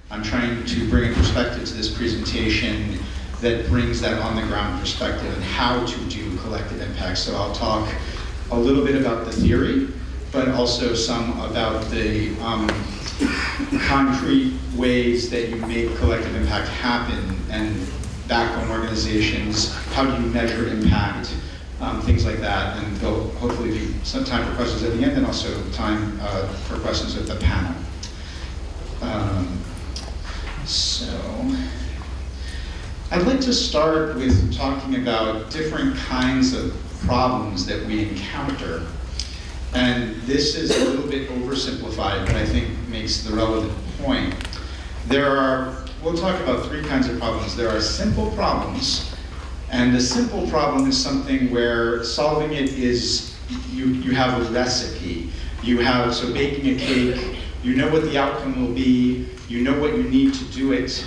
I'm trying to bring a perspective to this presentation that brings that on-the-ground perspective and how to do collective impact. So I'll talk a little bit about the theory, but also some about the concrete ways that you make collective impact happen, and backbone organizations, how do you measure impact, things like that. And there'll hopefully be some time for questions at the end, and also time for questions at the panel. So I'd like to start with talking about different kinds of problems that we encounter. And this is a little bit oversimplified, but I think makes the relevant point. We'll talk about three kinds of problems. There are simple problems, and a simple problem is something where solving it is, you have a recipe. So baking a cake, you know what the outcome will be, you know what you need to do it,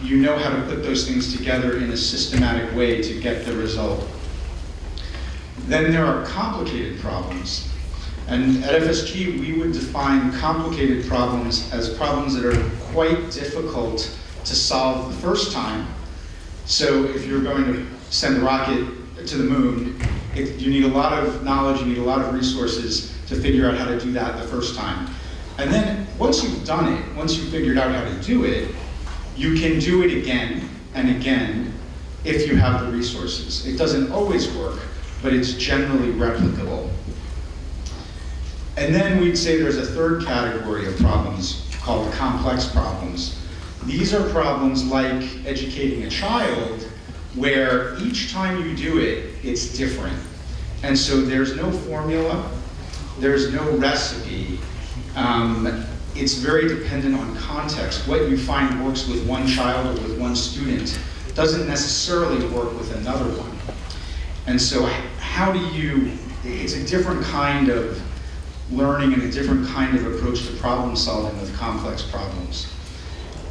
you know how to put those things together in a systematic way to get the result. Then there are complicated problems. And at FSG, we would define complicated problems as problems that are quite difficult to solve the first time. So if you're going to send a rocket to the moon, you need a lot of knowledge, you need a lot of resources to figure out how to do that the first time. And then once you've done it, once you've figured out how to do it, you can do it again and again if you have the resources. It doesn't always work, but it's generally replicable. And then we'd say there's a third category of problems called complex problems. These are problems like educating a child, where each time you do it, it's different. And so there's no formula, there's no recipe. It's very dependent on context. What you find works with one child or with one student doesn't necessarily work with another one. And so it's a different kind of learning and a different kind of approach to problem solving with complex problems.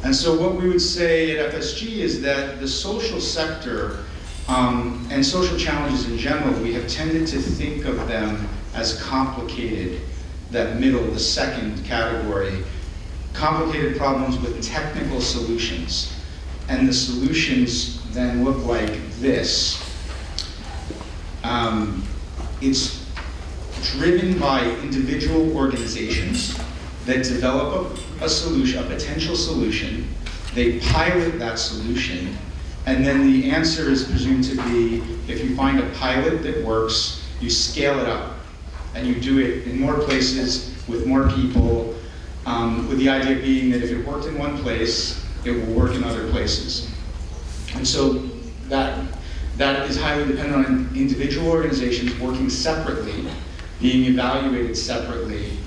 And so what we would say at FSG is that the social sector and social challenges in general, we have tended to think of them as complicated, that middle, the second category, complicated problems with technical solutions. And the solutions then look like this. It's driven by individual organizations that develop a solution, a potential solution. They pilot that solution, and then the answer is presumed to be, if you find a pilot that works, you scale it up, and you do it in more places with more people, with the idea being that if it worked in one place, it will work in other places. And so that is highly dependent on individual organizations working separately, being evaluated separately,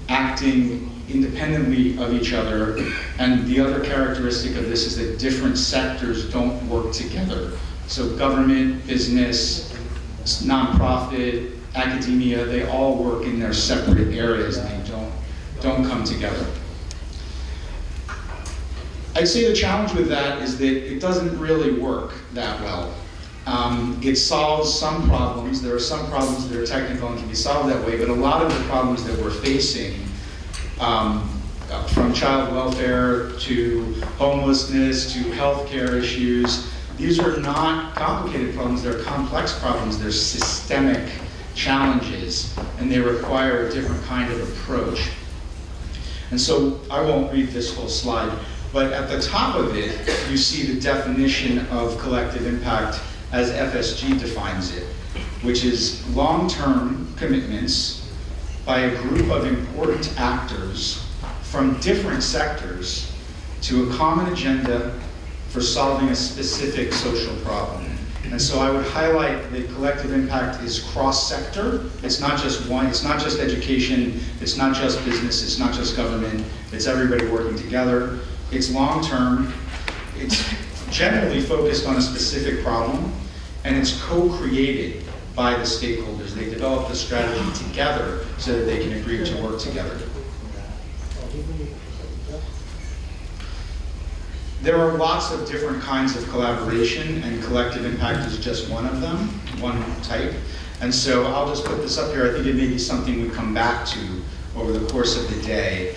acting independently of each other. And the other characteristic of this is that different sectors don't work together. So government, business, nonprofit, academia, they all work in their separate areas, and they don't come together. I'd say the challenge with that is that it doesn't really work that well. It solves some problems. There are some problems that are technical and can be solved that way, but a lot of the problems that we're facing, from child welfare to homelessness to healthcare issues, these are not complicated problems, they're complex problems, they're systemic challenges, and they require a different kind of approach. And so I won't read this whole slide, but at the top of it, you see the definition of collective impact as FSG defines it, which is long-term commitments by a group of important actors from different sectors to a common agenda for solving a specific social problem. And so I would highlight that collective impact is cross-sector. It's not just one, it's not just education, it's not just business, it's not just government, it's everybody working together. It's long-term, it's generally focused on a specific problem, and it's co-created by the stakeholders. They develop the strategy together so that they can agree to work together. There are lots of different kinds of collaboration, and collective impact is just one of them, one type. And so I'll just put this up here. I think it may be something we come back to over the course of the day.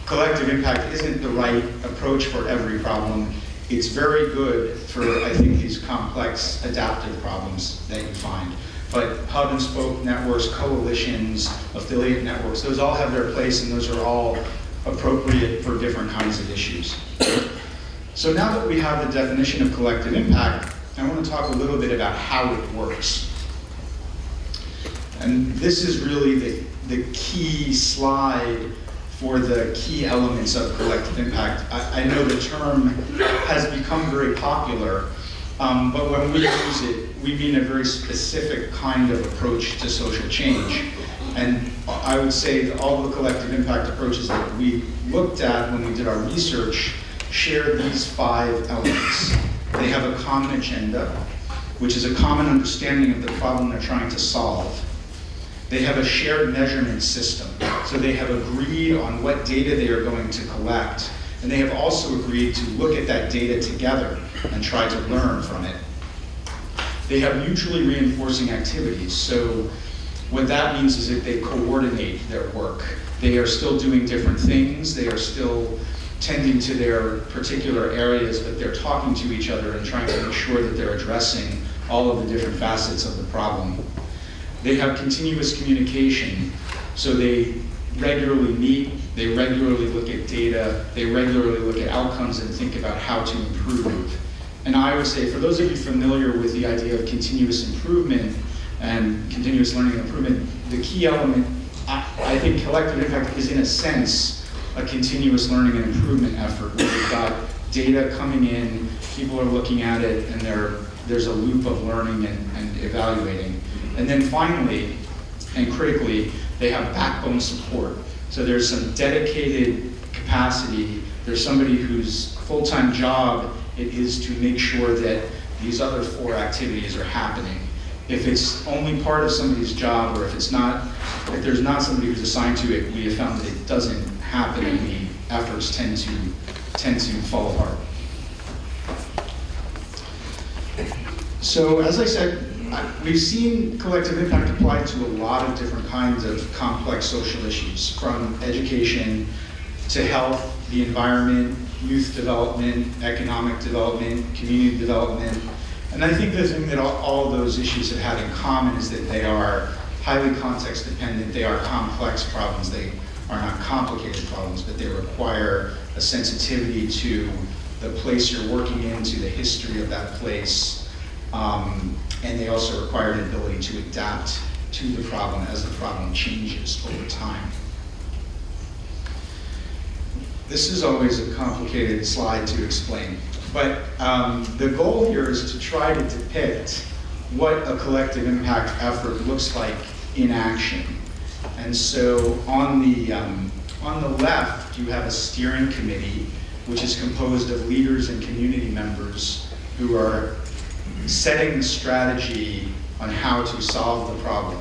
collective impact isn't the right approach for every problem. It's very good for, I think, these complex adaptive problems that you find. But hub and spoke networks, coalitions, affiliate networks, those all have their place, and those are all appropriate for different kinds of issues. So now that we have the definition of collective impact, I want to talk a little bit about how it works. And this is really the key slide for the key elements of collective impact. I know the term has become very popular, but when we use it, we mean a very specific kind of approach to social change. And I would say that all the collective impact approaches that we looked at when we did our research share these 5 elements. They have a common agenda, which is a common understanding of the problem they're trying to solve. They have a shared measurement system, so they have agreed on what data they are going to collect, and they have also agreed to look at that data together and try to learn from it. They have mutually reinforcing activities, so what that means is that they coordinate their work. They are still doing different things, they are still tending to their particular areas, but they're talking to each other and trying to make sure that they're addressing all of the different facets of the problem. They have continuous communication, so they regularly meet, they regularly look at data, they regularly look at outcomes and think about how to improve. And I would say, for those of you familiar with the idea of continuous improvement and continuous learning and improvement, the key element, I think collective impact is in a sense a continuous learning and improvement effort where we've got data coming in, people are looking at it, and there's a loop of learning and evaluating. And then finally, and critically, they have backbone support. So there's some dedicated capacity. There's somebody whose full-time job it is to make sure that these other 4 activities are happening. If it's only part of somebody's job, or if there's not somebody who's assigned to it, we have found that it doesn't happen, and the efforts tend to fall apart. So as I said, we've seen collective impact applied to a lot of different kinds of complex social issues, from education to health, the environment, youth development, economic development, community development. And I think the thing that all of those issues have had in common is that they are highly context dependent, they are complex problems, they are not complicated problems, but they require a sensitivity to the place you're working in, to the history of that place, and they also require an ability to adapt to the problem as the problem changes over time. This is always a complicated slide to explain, but the goal here is to try to depict what a collective impact effort looks like in action. And so on the left, you have a steering committee, which is composed of leaders and community members who are setting the strategy on how to solve the problem.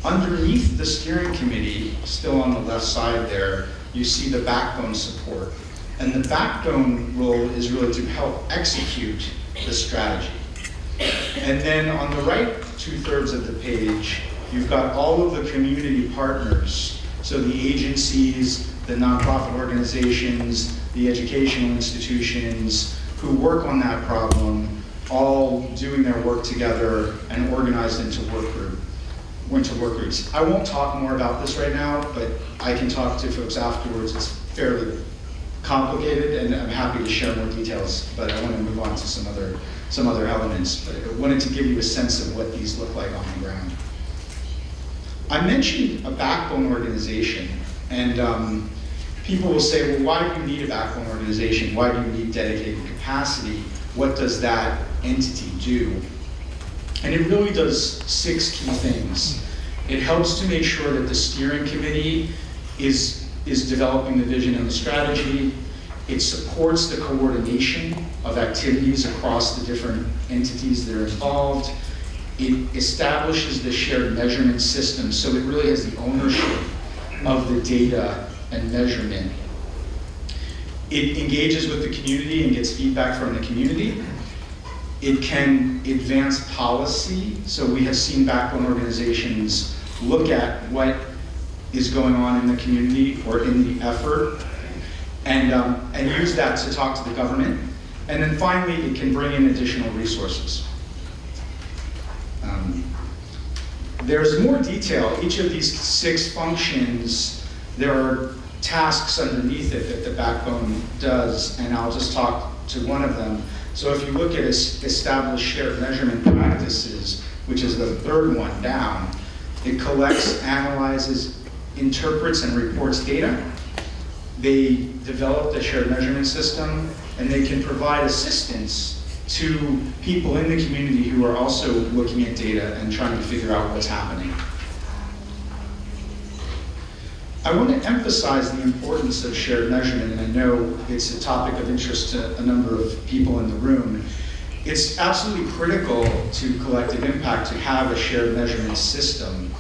Underneath the steering committee, still on the left side there, you see the backbone support. And the backbone role is really to help execute the strategy. And then on the right 2/3 of the page, you've got all of the community partners, so the agencies, the nonprofit organizations, the educational institutions who work on that problem, all doing their work together and organized into work groups. I won't talk more about this right now, but I can talk to folks afterwards. It's fairly complicated, and I'm happy to share more details, but I want to move on to some other elements. But I wanted to give you a sense of what these look like on the ground. I mentioned a backbone organization, and people will say, well, why do you need a backbone organization? Why do you need dedicated capacity? What does that entity do? And it really does 6 key things. It helps to make sure that the steering committee is developing the vision and the strategy. It supports the coordination of activities across the different entities that are involved. It establishes the shared measurement system, so it really has the ownership of the data and measurement. It engages with the community and gets feedback from the community. It can advance policy, so we have seen backbone organizations look at what is going on in the community or in the effort, and use that to talk to the government. And then finally, it can bring in additional resources. There's more detail. Each of these 6 functions, there are tasks underneath it that the backbone does, and I'll just talk to one of them. So if you look at established shared measurement practices, which is the 3rd one down, it collects, analyzes, interprets, and reports data. They develop the shared measurement system, and they can provide assistance to people in the community who are also looking at data and trying to figure out what's happening. I want to emphasize the importance of shared measurement, and I know it's a topic of interest to a number of people in the room. It's absolutely critical to collective impact to have a shared measurement system.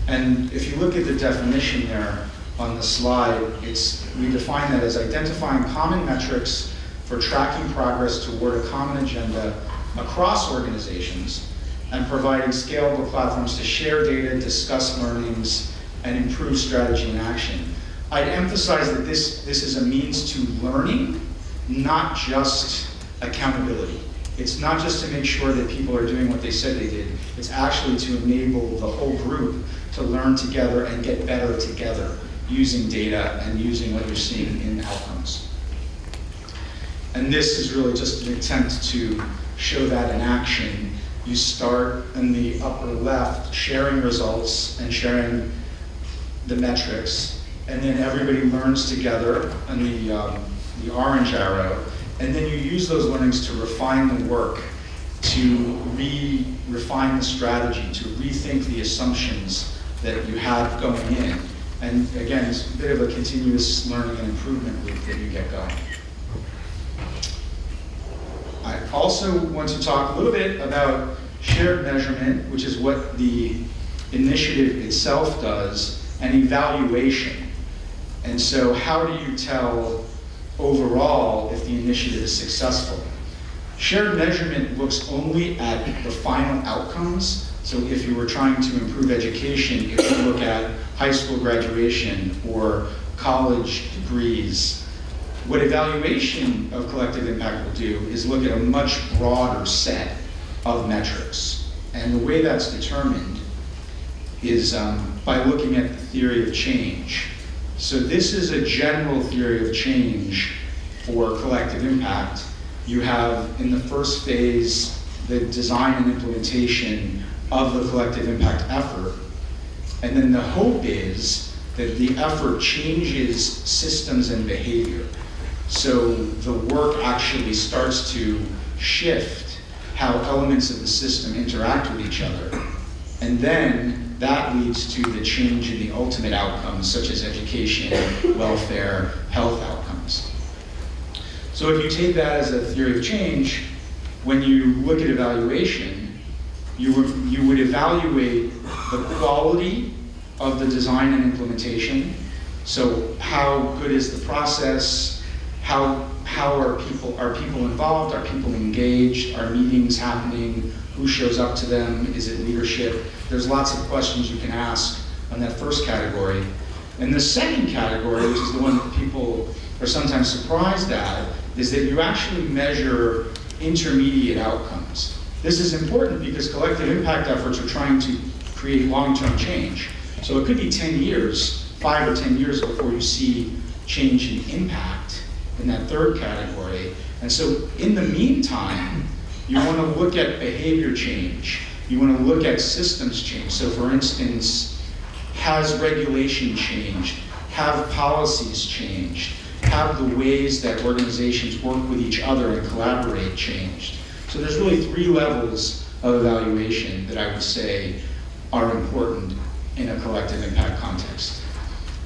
And if you look at the definition there on the slide, we define that as identifying common metrics for tracking progress toward a common agenda across organizations and providing scalable platforms to share data, discuss learnings, and improve strategy and action. I'd emphasize that this is a means to learning, not just accountability. It's not just to make sure that people are doing what they said they did. It's actually to enable the whole group to learn together and get better together using data and using what you're seeing in outcomes. And this is really just an attempt to show that in action. You start in the upper left, sharing results and sharing the metrics, and then everybody learns together on the orange arrow, and then you use those learnings to refine the work, to refine the strategy, to rethink the assumptions that you have going in. And again, it's a bit of a continuous learning and improvement loop that you get going. I also want to talk a little bit about shared measurement, which is what the initiative itself does, and evaluation. And so how do you tell overall if the initiative is successful? Shared measurement looks only at the final outcomes. So if you were trying to improve education, if you look at high school graduation or college degrees, what evaluation of collective impact will do is look at a much broader set of metrics. And the way that's determined is by looking at the theory of change. So this is a general theory of change for collective impact. You have in the first phase the design and implementation of the collective impact effort. And then the hope is that the effort changes systems and behavior. So the work actually starts to shift how elements of the system interact with each other. And then that leads to the change in the ultimate outcomes, such as education, welfare, health outcomes. So if you take that as a theory of change, when you look at evaluation, you would evaluate the quality of the design and implementation. So how good is the process? How are people involved? Are people engaged? Are meetings happening? Who shows up to them? Is it leadership? There's lots of questions you can ask on that first category. And the second category, which is the one that people are sometimes surprised at, is that you actually measure intermediate outcomes. This is important because collective impact efforts are trying to create long-term change. So it could be 10 years, 5 or 10 years before you see change in impact in that third category. And so in the meantime, you want to look at behavior change. You want to look at systems change. So for instance, has regulation changed? Have policies changed? Have the ways that organizations work with each other and collaborate changed? So there's really 3 levels of evaluation that I would say are important in a collective impact context.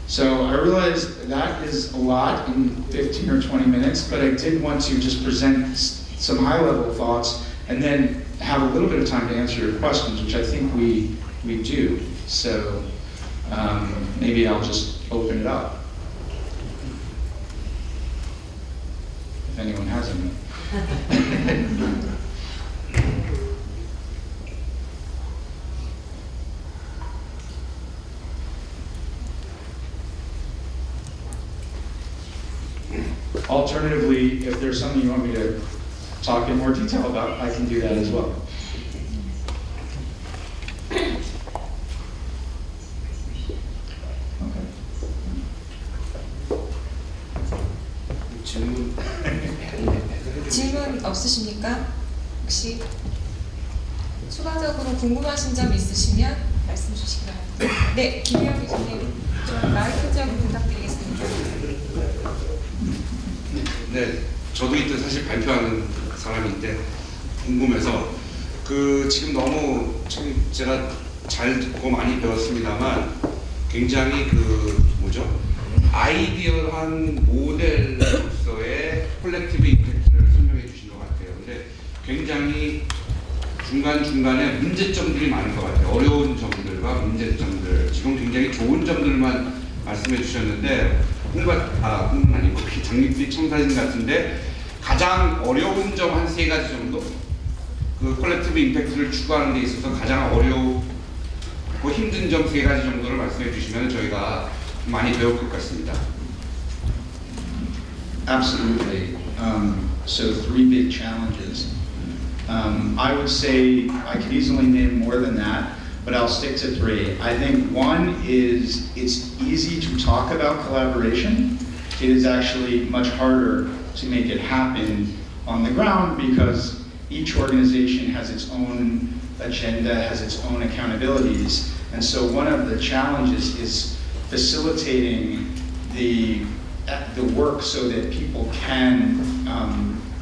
So I realize that is a lot in 15 or 20 minutes, but I did want to just present some high-level thoughts and then have a little bit of time to answer your questions, which I think we do. So maybe I'll just open it up, if anyone has any. Alternatively, if there's something you want me to talk in more detail about, I can do that as well. 질문 없으십니까? 혹시 추가적으로 궁금하신 점 있으시면 말씀 주시기 바랍니다. 네, 김혜영 교수님, 좀 마이크 좀 부탁드리겠습니다. 네, 저도 이때 사실 발표하는 사람인데 궁금해서 지금 너무 참 제가 잘 듣고 많이 배웠습니다만 굉장히 아이디어한 모델로서의 콜렉티브 임팩트를 설명해 주신 것 같아요. 근데 굉장히 중간중간에 문제점들이 많은 것 같아요. 어려운 점들과 문제점들, 지금 굉장히 좋은 점들만 말씀해 주셨는데 꿈은 아니고 장밋빛 청사진 같은데 가장 어려운 점 한 3가지 정도? 콜렉티브 임팩트를 추구하는 데 있어서 가장 어렵고 힘든 점 3가지 정도를 말씀해 주시면 저희가 많이 배울 것 같습니다. Absolutely. So 3 big challenges. I would say I could easily name more than that, but I'll stick to 3. I think 1 is it's easy to talk about collaboration. It is actually much harder to make it happen on the ground because each organization has its own agenda, has its own accountabilities. And so one of the challenges is facilitating the work so that people can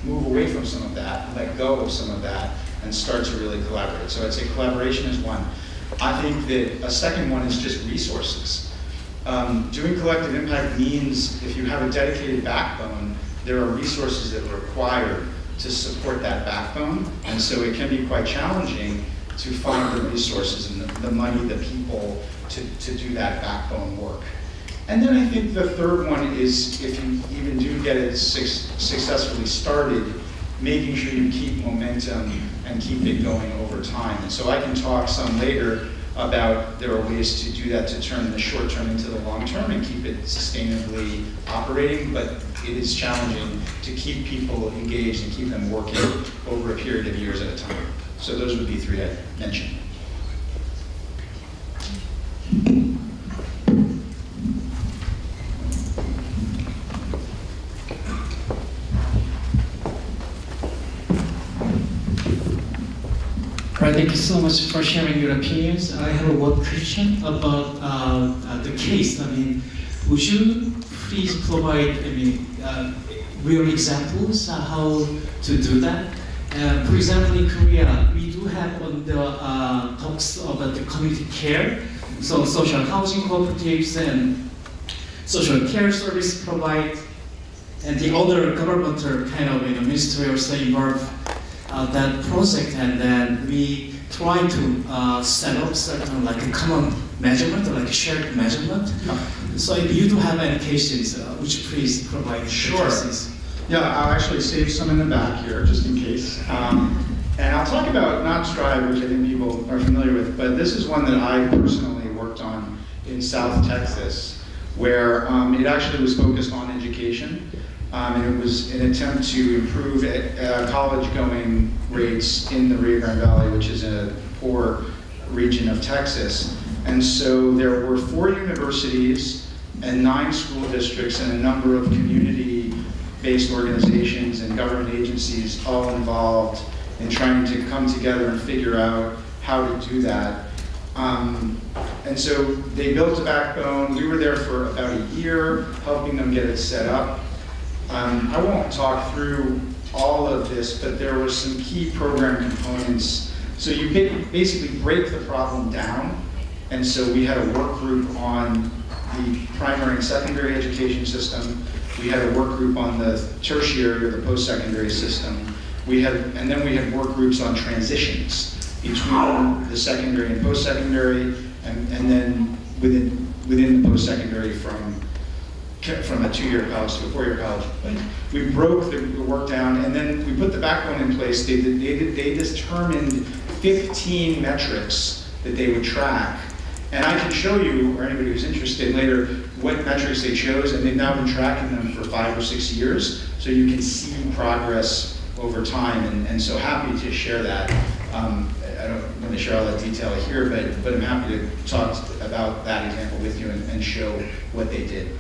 move away from some of that, let go of some of that, and start to really collaborate. So I'd say collaboration is 1. I think that a second one is just resources. Doing collective impact means if you have a dedicated backbone, there are resources that are required to support that backbone, and so it can be quite challenging to find the resources and the money, the people to do that backbone work. And then I think the third one is if you even do get it successfully started, making sure you keep momentum and keep it going over time. And so I can talk some later about there are ways to do that to turn the short term into the long term and keep it sustainably operating, but it is challenging to keep people engaged and keep them working over a period of years at a time. So those would be 3 I mentioned. Right, thank you so much for sharing your opinions. I have one question about the case. I mean, would you please provide real examples how to do that? For example, in Korea, we do have on the talks about the community care, so social housing cooperatives and social care service provide, and the other governmental kind of ministry also involved that project, and then we try to set up certain like a common measurement or like a shared measurement. So if you do have any cases, would you please provide Sure. cases? Yeah, I'll actually save some in the back here, just in case. And I'll talk about not Strive, which I think people are familiar with, but this is one that I personally worked on in South Texas, where it actually was focused on education. And it was an attempt to improve college-going rates in the Rio Grande Valley, which is a poor region of Texas. And so there were 4 universities and 9 school districts and a number of community-based organizations and government agencies all involved in trying to come together and figure out how to do that. And so they built a backbone. We were there for about a year, helping them get it set up. I won't talk through all of this, but there were some key program components. So you basically break the problem down. And so we had a work group on the primary and secondary education system. We had a work group on the tertiary or the post-secondary system. And then we had work groups on transitions between the secondary and post-secondary, and then within the post-secondary from a 2-year college to a 4-year college. But we broke the work down, and then we put the backbone in place. They determined 15 metrics that they would track, And I can show you, or anybody who's interested later, what metrics they chose, and they've now been tracking them for 5 or 6 years, so you can see progress over time, and so happy to share that. I don't want to share all that detail here, but I'm happy to talk about that example with you and show what they did.